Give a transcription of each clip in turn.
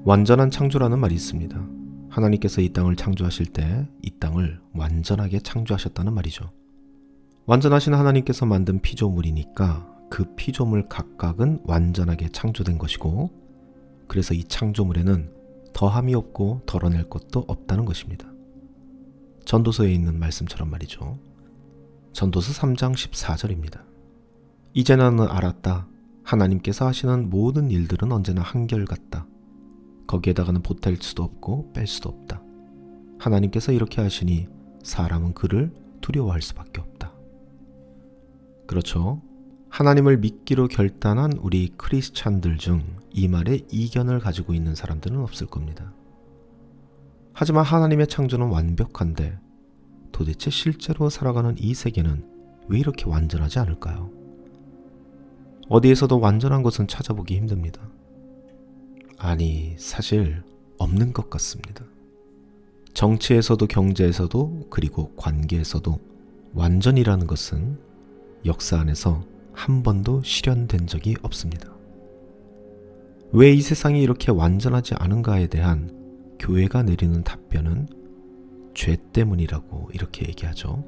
완전한 창조라는 말이 있습니다. 하나님께서 이 땅을 창조하실 때 이 땅을 완전하게 창조하셨다는 말이죠. 완전하신 하나님께서 만든 피조물이니까 그 피조물 각각은 완전하게 창조된 것이고, 그래서 이 창조물에는 더함이 없고 덜어낼 것도 없다는 것입니다. 전도서에 있는 말씀처럼 말이죠. 전도서 3장 14절입니다. 이제 나는 알았다. 하나님께서 하시는 모든 일들은 언제나 한결같다. 거기에다가는 보탤 수도 없고 뺄 수도 없다. 하나님께서 이렇게 하시니 사람은 그를 두려워할 수밖에 없다. 그렇죠. 하나님을 믿기로 결단한 우리 크리스찬들 중 이 말에 이견을 가지고 있는 사람들은 없을 겁니다. 하지만 하나님의 창조는 완벽한데 도대체 실제로 살아가는 이 세계는 왜 이렇게 완전하지 않을까요? 어디에서도 완전한 것은 찾아보기 힘듭니다. 아니, 사실 없는 것 같습니다. 정치에서도 경제에서도 그리고 관계에서도 완전이라는 것은 역사 안에서 한 번도 실현된 적이 없습니다. 왜 이 세상이 이렇게 완전하지 않은가에 대한 교회가 내리는 답변은 죄 때문이라고 이렇게 얘기하죠.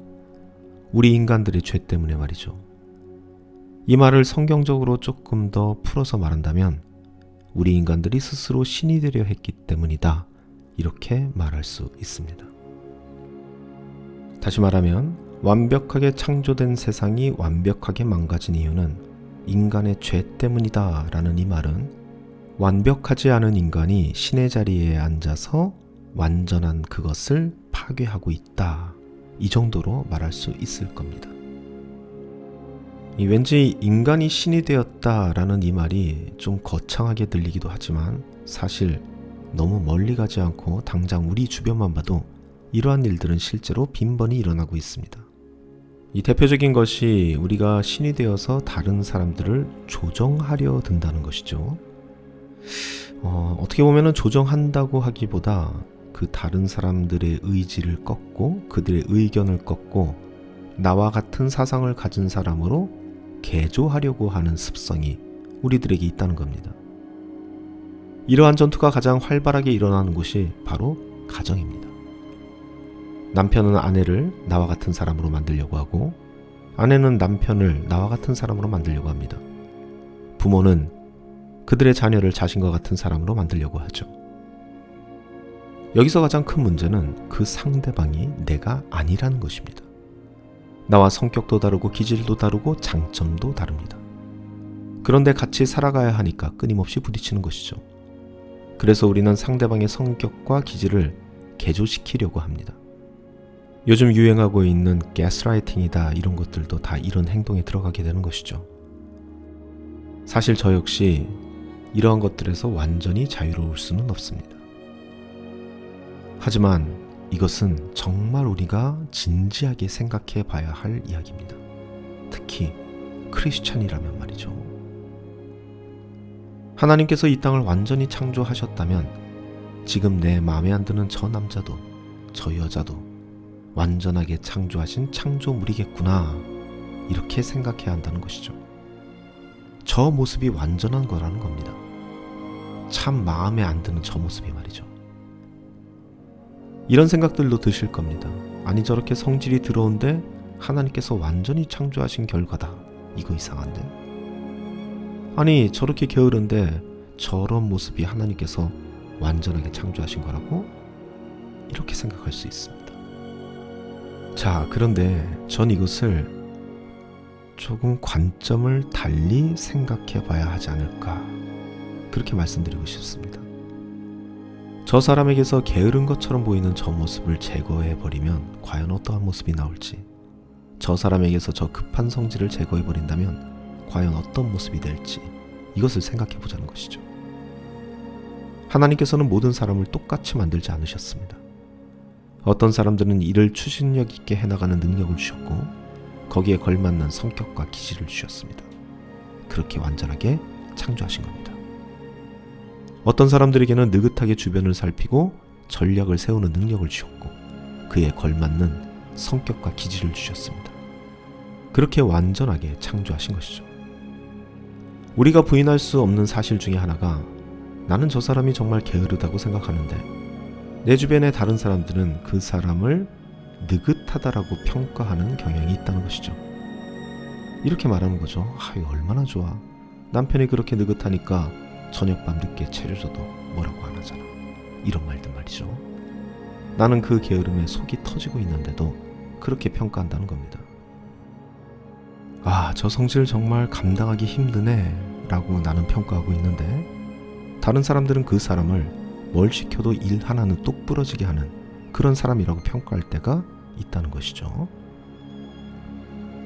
우리 인간들의 죄 때문에 말이죠. 이 말을 성경적으로 조금 더 풀어서 말한다면 우리 인간들이 스스로 신이 되려 했기 때문이다, 이렇게 말할 수 있습니다. 다시 말하면 완벽하게 창조된 세상이 완벽하게 망가진 이유는 인간의 죄 때문이다 라는 이 말은 완벽하지 않은 인간이 신의 자리에 앉아서 완전한 그것을 파괴하고 있다, 이 정도로 말할 수 있을 겁니다. 왠지 인간이 신이 되었다라는 이 말이 좀 거창하게 들리기도 하지만 사실 너무 멀리 가지 않고 당장 우리 주변만 봐도 이러한 일들은 실제로 빈번히 일어나고 있습니다. 이 대표적인 것이 우리가 신이 되어서 다른 사람들을 조정하려 든다는 것이죠. 어떻게 보면 조정한다고 하기보다 그 다른 사람들의 의지를 꺾고 그들의 의견을 꺾고 나와 같은 사상을 가진 사람으로 개조하려고 하는 습성이 우리들에게 있다는 겁니다. 이러한 전투가 가장 활발하게 일어나는 곳이 바로 가정입니다. 남편은 아내를 나와 같은 사람으로 만들려고 하고 아내는 남편을 나와 같은 사람으로 만들려고 합니다. 부모는 그들의 자녀를 자신과 같은 사람으로 만들려고 하죠. 여기서 가장 큰 문제는 그 상대방이 내가 아니라는 것입니다. 나와 성격도 다르고 기질도 다르고 장점도 다릅니다. 그런데 같이 살아가야 하니까 끊임없이 부딪히는 것이죠. 그래서 우리는 상대방의 성격과 기질을 개조시키려고 합니다. 요즘 유행하고 있는 가스라이팅이다, 이런 것들도 다 이런 행동에 들어가게 되는 것이죠. 사실 저 역시 이러한 것들에서 완전히 자유로울 수는 없습니다. 하지만 이것은 정말 우리가 진지하게 생각해 봐야 할 이야기입니다. 특히 크리스찬이라면 말이죠. 하나님께서 이 땅을 완전히 창조하셨다면 지금 내 마음에 안 드는 저 남자도 저 여자도 완전하게 창조하신 창조물이겠구나, 이렇게 생각해야 한다는 것이죠. 저 모습이 완전한 거라는 겁니다. 참 마음에 안 드는 저 모습이 말이죠. 이런 생각들도 드실 겁니다. 아니, 저렇게 성질이 들어온데 하나님께서 완전히 창조하신 결과다, 이거 이상한데? 아니, 저렇게 게으른데 저런 모습이 하나님께서 완전하게 창조하신 거라고? 이렇게 생각할 수 있습니다. 자, 그런데 전 이것을 조금 관점을 달리 생각해 봐야 하지 않을까, 그렇게 말씀드리고 싶습니다. 저 사람에게서 게으른 것처럼 보이는 저 모습을 제거해 버리면 과연 어떠한 모습이 나올지, 저 사람에게서 저 급한 성질을 제거해 버린다면 과연 어떤 모습이 될지, 이것을 생각해 보자는 것이죠. 하나님께서는 모든 사람을 똑같이 만들지 않으셨습니다. 어떤 사람들은 일을 추진력 있게 해나가는 능력을 주셨고 거기에 걸맞는 성격과 기질을 주셨습니다. 그렇게 완전하게 창조하신 겁니다. 어떤 사람들에게는 느긋하게 주변을 살피고 전략을 세우는 능력을 주셨고 그에 걸맞는 성격과 기질을 주셨습니다. 그렇게 완전하게 창조하신 것이죠. 우리가 부인할 수 없는 사실 중에 하나가 나는 저 사람이 정말 게으르다고 생각하는데 내 주변의 다른 사람들은 그 사람을 느긋하다라고 평가하는 경향이 있다는 것이죠. 이렇게 말하는 거죠. 이거 얼마나 좋아. 남편이 그렇게 느긋하니까 저녁밥 늦게 차려줘도 뭐라고 안 하잖아. 이런 말들 말이죠. 나는 그 게으름에 속이 터지고 있는데도 그렇게 평가한다는 겁니다. 저 성질 정말 감당하기 힘드네 라고 나는 평가하고 있는데 다른 사람들은 그 사람을 뭘 시켜도 일 하나는 똑부러지게 하는 그런 사람이라고 평가할 때가 있다는 것이죠.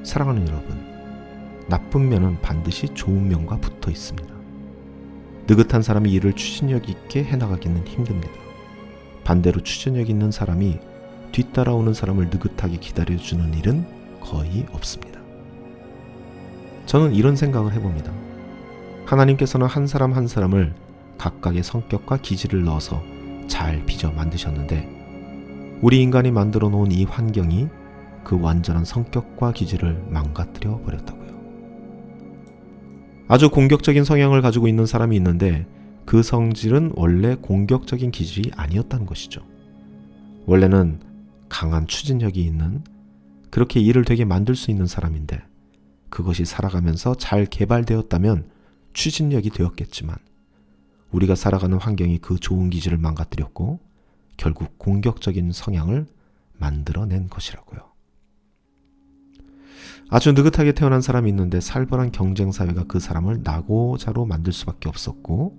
사랑하는 여러분, 나쁜 면은 반드시 좋은 면과 붙어 있습니다. 느긋한 사람이 일을 추진력 있게 해나가기는 힘듭니다. 반대로 추진력 있는 사람이 뒤따라오는 사람을 느긋하게 기다려주는 일은 거의 없습니다. 저는 이런 생각을 해봅니다. 하나님께서는 한 사람 한 사람을 각각의 성격과 기질을 넣어서 잘 빚어 만드셨는데 우리 인간이 만들어 놓은 이 환경이 그 완전한 성격과 기질을 망가뜨려 버렸다고요. 아주 공격적인 성향을 가지고 있는 사람이 있는데 그 성질은 원래 공격적인 기질이 아니었다는 것이죠. 원래는 강한 추진력이 있는 그렇게 일을 되게 만들 수 있는 사람인데 그것이 살아가면서 잘 개발되었다면 추진력이 되었겠지만 우리가 살아가는 환경이 그 좋은 기질을 망가뜨렸고 결국 공격적인 성향을 만들어낸 것이라고요. 아주 느긋하게 태어난 사람이 있는데 살벌한 경쟁사회가 그 사람을 나고자로 만들 수밖에 없었고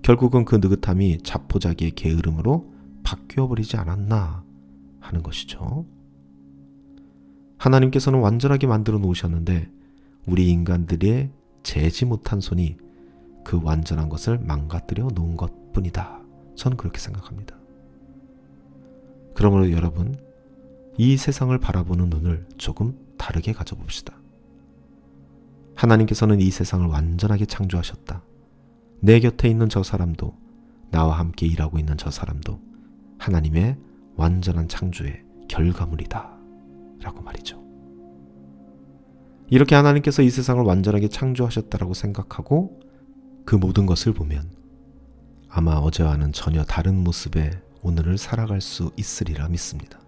결국은 그 느긋함이 자포자기의 게으름으로 바뀌어버리지 않았나 하는 것이죠. 하나님께서는 완전하게 만들어 놓으셨는데 우리 인간들의 재지 못한 손이 그 완전한 것을 망가뜨려 놓은 것뿐이다. 저는 그렇게 생각합니다. 그러므로 여러분, 이 세상을 바라보는 눈을 조금 다르게 가져봅시다. 하나님께서는 이 세상을 완전하게 창조하셨다. 내 곁에 있는 저 사람도 나와 함께 일하고 있는 저 사람도 하나님의 완전한 창조의 결과물이다 라고 말이죠. 이렇게 하나님께서 이 세상을 완전하게 창조하셨다라고 생각하고 그 모든 것을 보면 아마 어제와는 전혀 다른 모습의 오늘을 살아갈 수 있으리라 믿습니다.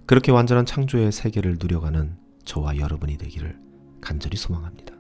그렇게 완전한 창조의 세계를 누려가는 저와 여러분이 되기를 간절히 소망합니다.